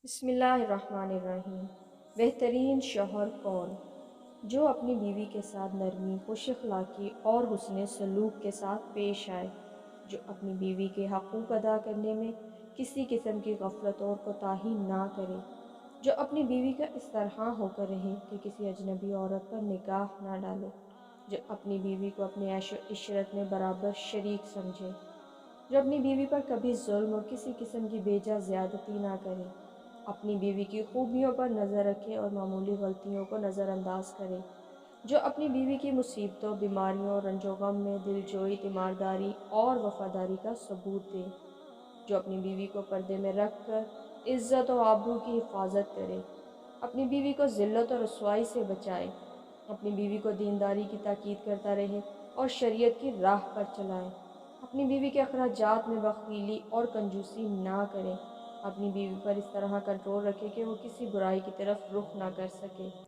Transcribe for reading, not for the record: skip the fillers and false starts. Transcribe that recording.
بسم اللہ الرحمن الرحیم۔ بہترین شوہر کون؟ جو اپنی بیوی کے ساتھ نرمی، خوش اخلاقی اور حسن سلوک کے ساتھ پیش آئے، جو اپنی بیوی کے حقوق ادا کرنے میں کسی قسم کی غفلت اور کوتاہی نہ کرے، جو اپنی بیوی کا اس طرح ہو کر رہے کہ کسی اجنبی عورت پر نگاہ نہ ڈالے، جو اپنی بیوی کو اپنے عیش و عشرت میں برابر شریک سمجھے، جو اپنی بیوی پر کبھی ظلم اور کسی قسم کی بیجا زیادتی نہ کرے، اپنی بیوی کی خوبیوں پر نظر رکھے اور معمولی غلطیوں کو نظر انداز کرے، جو اپنی بیوی کی مصیبتوں، بیماریوں اور رنج و غم میں دلجوئی، تیمارداری اور وفاداری کا ثبوت دے، جو اپنی بیوی کو پردے میں رکھ کر عزت و آبرو کی حفاظت کرے، اپنی بیوی کو ذلت اور رسوائی سے بچائے، اپنی بیوی کو دینداری کی تاکید کرتا رہے اور شریعت کی راہ پر چلائے، اپنی بیوی کے اخراجات میں بخیلی اور کنجوسی نہ کرے، اپنی بیوی پر اس طرح کنٹرول رکھے کہ وہ کسی برائی کی طرف رخ نہ کر سکے۔